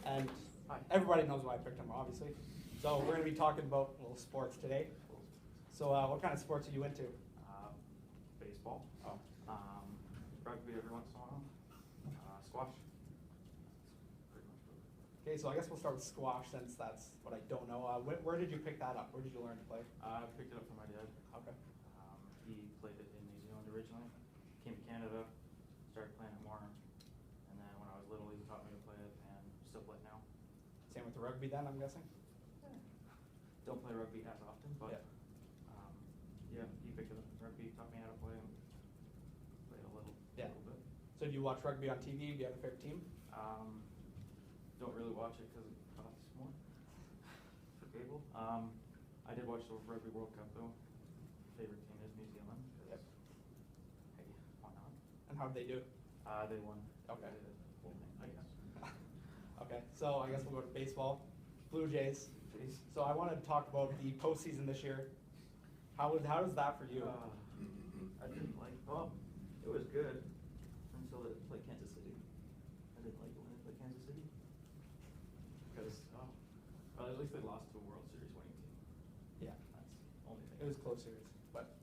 And Hi. everybody knows why I picked him, obviously. So we're going to be talking about a little sports today. So what kind of sports are you into? Baseball. Oh. Rugby every once in a while. Squash. Pretty much. Okay, so I guess we'll start with squash since that's what I don't know. Where did you pick that up? Where did you learn to play? I picked it up from my dad. Okay. He played it in New Zealand originally. Came to Canada, started playing it more, and then when I was little, he taught me to play it, and still play it now. Same with the rugby then, I'm guessing? Don't play rugby as often, but Yeah. yeah, he picked it up in rugby, taught me how to play, and played a little Yeah. bit. So do you watch rugby on TV? Do you have a favorite team? Don't really watch it because it costs more for cable. I did watch the Rugby World Cup though. Favorite team is New Zealand. Yep. Hey, why not? And how'd they do? They won. Okay. They did. I guess. Okay, so I guess we'll go to baseball. Blue Jays. Jeez. So I wanted to talk about the postseason this year. How was that for you? I didn't like. Well, it was good until it played Kansas City. I didn't like when it played Kansas City because well, at least they lost to a World Series winning team. Yeah, That's the only thing. it was a close series. But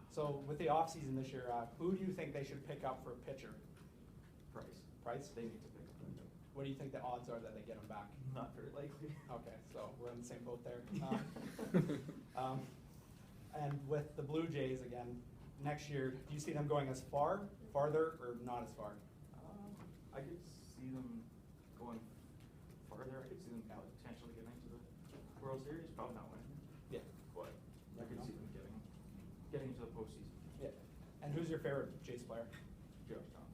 so with the offseason this year, who do you think they should pick up for a pitcher? Price. Price? They need to pick up that. What do you think the odds are that they get him back? Not very likely. Okay, so we're in the same boat there. And with the Blue Jays again, next year, do you see them going as farther, or not as far? I could see them going farther. I could see them potentially getting to the World Series. Probably not winning, Yeah. but I could see them getting to the postseason. Yeah. And who's your favorite Jays player? Josh Johnson.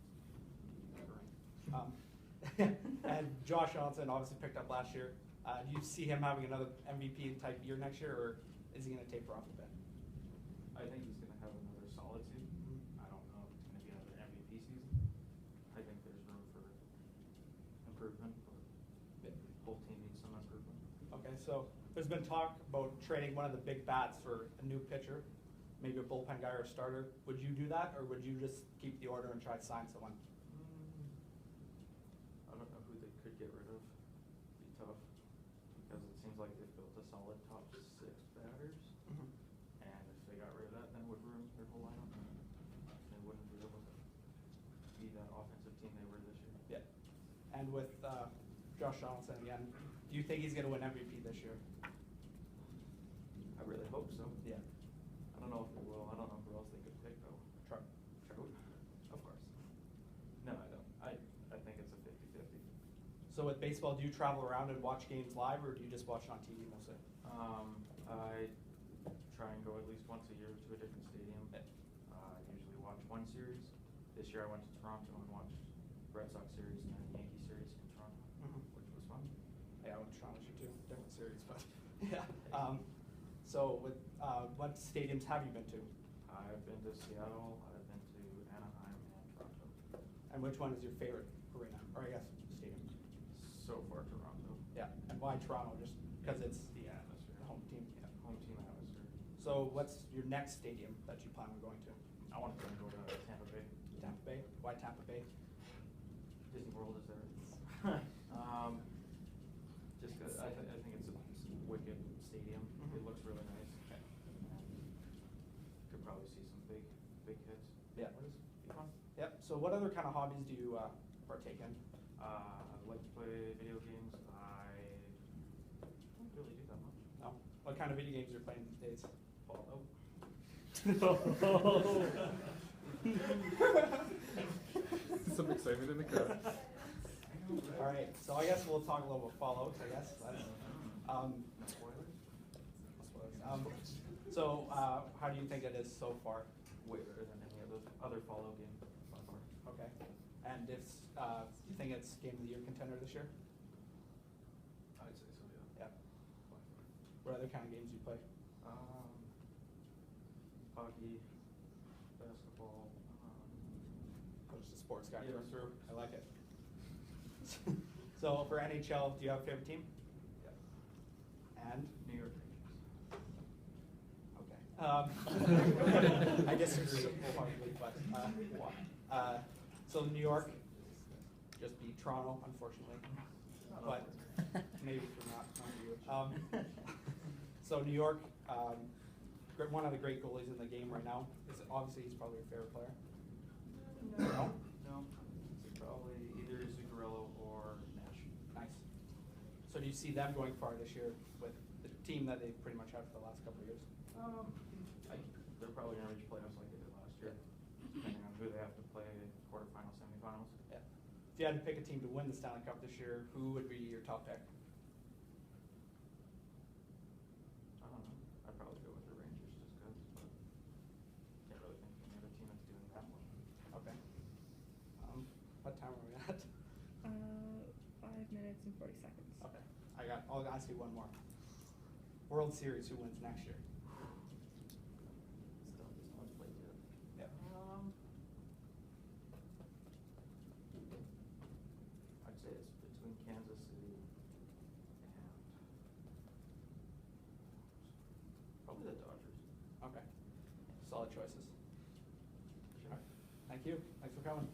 And Josh Johnson obviously picked up last year. Do you see him having another MVP type year next year, or is he going to taper off a bit? I think he's going to have another solid season. I don't know if it's going to be another MVP season. I think there's room for improvement, but both team needs some improvement. Okay, so there's been talk about trading one of the big bats for a new pitcher, maybe a bullpen guy or a starter. Would you do that, or would you just keep the order and try to sign someone? I don't know who they could get rid of. Be tough because it seems like they've built a solid top 6 batters. And if they got rid of that, then it would ruin their whole lineup. They wouldn't be able to be that offensive team they were this year. Yeah. And with Josh Donaldson again, do you think he's going to win MVP this year? I really hope so. Yeah. I don't know if they will. I don't know who else they could pick though. Trout. Trout? Of course. No, I don't. I think it's a 50-50. So with baseball, do you travel around and watch games live, or do you just watch it on TV mostly? I try and go at least once a year to a different stadium. I usually watch one series. This year I went to Toronto and watched Red Sox series and then Yankee series in Toronto, which was fun. Yeah, I went to Toronto too. Different series, but yeah. So with what stadiums have you been to? I've been to Seattle, I've been to Anaheim and Toronto. And which one is your favorite arena, or I guess stadium? So far Toronto. Yeah, and why Toronto? Just because it's The atmosphere. the home team. Yeah. Home team atmosphere. So what's your next stadium that you plan on going to? I want to go to Tampa Bay. Tampa Bay. Why Tampa Bay? Disney World is there. Just because I think it's a wicked stadium. It looks really nice. And could probably see some big hits. Yeah. Be fun. Yep. So what other kind of hobbies do you partake in? I like to play video games. I don't really do that much. No. What kind of video games are you playing these days? Fallout. Some excitement in the crowd. All right. So I guess we'll talk a little about Fallout. I guess. That's, No spoilers. so how do you think it is so far? Way better than any of the other Fallout game so far. Okay. And if you think it's Game of the Year contender this year? I'd say so, yeah. Yeah. What other kind of games do you play? Hockey, basketball. Just a sports guy Yeah. through and through. I like it. So for NHL, do you have a favorite team? Yeah. And? New York Rangers. Okay. I disagree wholeheartedly, but so New York just beat Toronto, unfortunately. But maybe for not you. So New York, one of the great goalies in the game right now. Obviously he's probably your favorite player. No? No, it's probably either Zuccarello or Nash. Nice. So do you see them going far this year with the team that they've pretty much had for the last couple of years? They're probably gonna reach playoffs like they did last year, depending on who they have to play, quarterfinals, semifinals. Yeah. If you had to pick a team to win the Stanley Cup this year, who would be your top pick? I don't know, I'd probably go with the Rangers just because, but can't really think of any other team that's doing that well. Okay. What time are we at? 5 minutes and 40 seconds. Okay. I'll ask you one more. World Series, who wins next year? Still, there's no one's played yet. Yep. I'd say it's between Kansas City and probably the Dodgers. Okay. Solid choices. Sure. All right. Thank you. Thanks for coming.